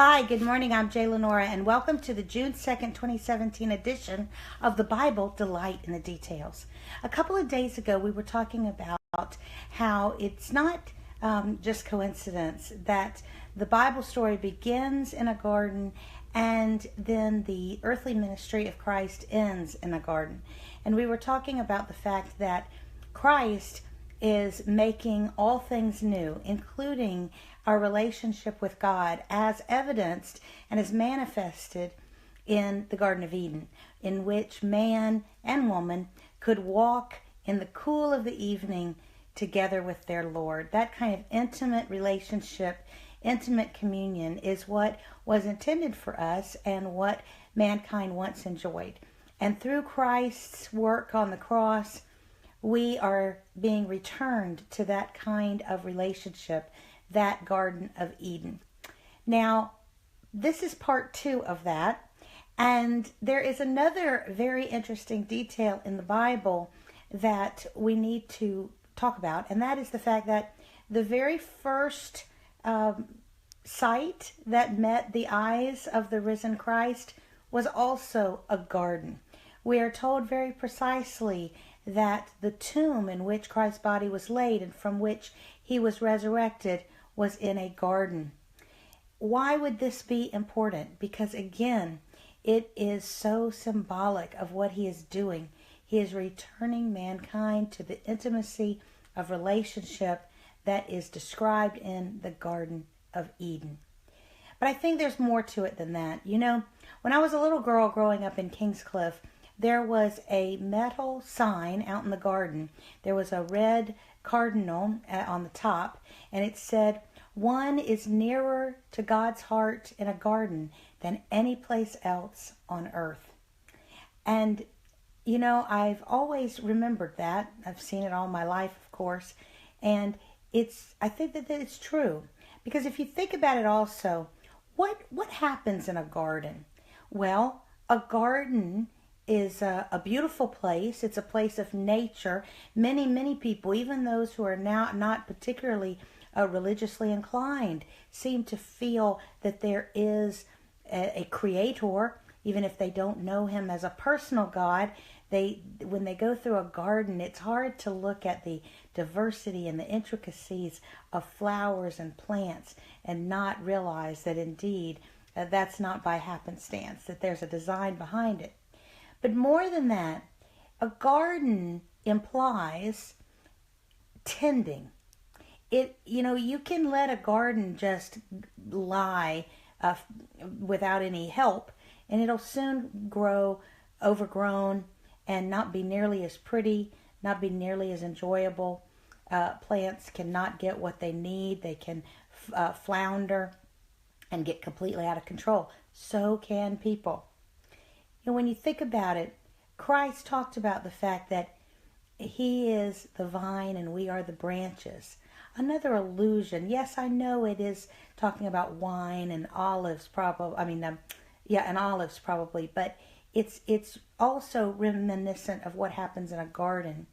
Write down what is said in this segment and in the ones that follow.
Hi, good morning. I'm Jay Lenora, and welcome to the June 2nd, 2017 edition of the Bible Delight in the Details. A couple of days ago, we were talking about how it's not just coincidence that the Bible story begins in a garden and then the earthly ministry of Christ ends in a garden. And we were talking about the fact that Christ is making all things new, including our relationship with God, as evidenced and as manifested in the Garden of Eden, in which man and woman could walk in the cool of the evening together with their Lord. That kind of intimate relationship, intimate communion is what was intended for us and what mankind once enjoyed. And through Christ's work on the cross, we are being returned to that kind of relationship, that Garden of Eden. Now, this is part 2 of that, and there is another very interesting detail in the Bible that we need to talk about, and that is the fact that the very first sight that met the eyes of the risen Christ was also a garden. We are told very precisely that the tomb in which Christ's body was laid and from which he was resurrected was in a garden. Why would this be important? Because again, it is so symbolic of what he is doing. He is returning mankind to the intimacy of relationship that is described in the Garden of Eden. But I think there's more to it than that. You know, when I was a little girl growing up in Kingscliff, there was a metal sign out in the garden. There was a red cardinal on the top, and it said, "One is nearer to God's heart in a garden than any place else on earth." And, you know, I've always remembered that. I've seen it all my life, of course. And I think that it's true. Because if you think about it also, what happens in a garden? Well, a garden is a beautiful place. It's a place of nature. Many people, even those who are now not particularly religiously inclined, seem to feel that there is a creator, even if they don't know him as a personal God. When they go through a garden, it's hard to look at the diversity and the intricacies of flowers and plants and not realize that indeed that's not by happenstance, that there's a design behind it. But more than that, a garden implies tending. You can let a garden just lie without any help, and it'll soon grow overgrown and not be nearly as pretty, not be nearly as enjoyable. Plants cannot get what they need. They can flounder and get completely out of control. So can people. When you think about it, Christ talked about the fact that he is the vine and we are the branches. Another allusion. Yes, I know it is talking about wine and olives, probably. And olives probably, but it's also reminiscent of what happens in a garden.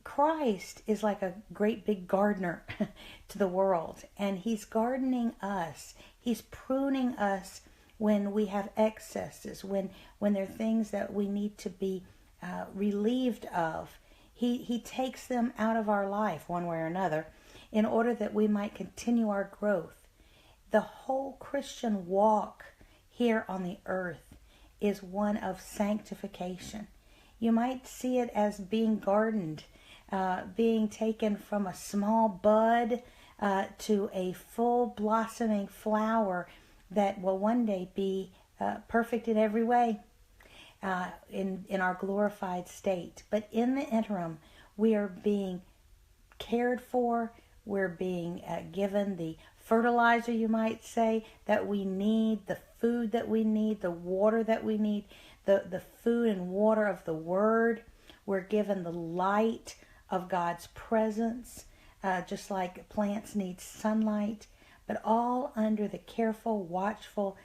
Christ is like a great big gardener to the world, and he's gardening us. He's pruning us when we have excesses, when there are things that we need to be relieved of. He takes them out of our life one way or another in order that we might continue our growth. The whole Christian walk here on the earth is one of sanctification. You might see it as being gardened, being taken from a small bud to a full blossoming flower that will one day be perfect in every way in our glorified state. But in the interim, we are being cared for. We're being given the fertilizer, you might say, that we need, the food that we need, the water that we need, the food and water of the Word. We're given the light of God's presence, just like plants need sunlight, but all under the careful, watchful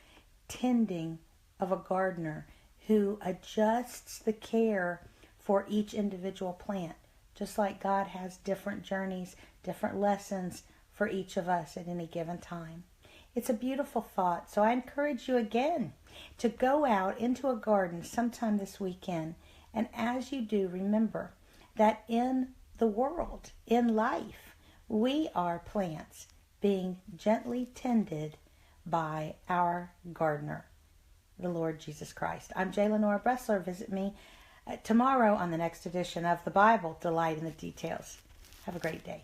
tending of a gardener who adjusts the care for each individual plant, just like God has different journeys, different lessons for each of us at any given time. It's a beautiful thought. So I encourage you again to go out into a garden sometime this weekend. And as you do, remember that in the world, in life, we are plants being gently tended by our gardener, the Lord Jesus Christ. I'm J. Lenora Bressler. Visit me tomorrow on the next edition of the Bible, Delight in the Details. Have a great day.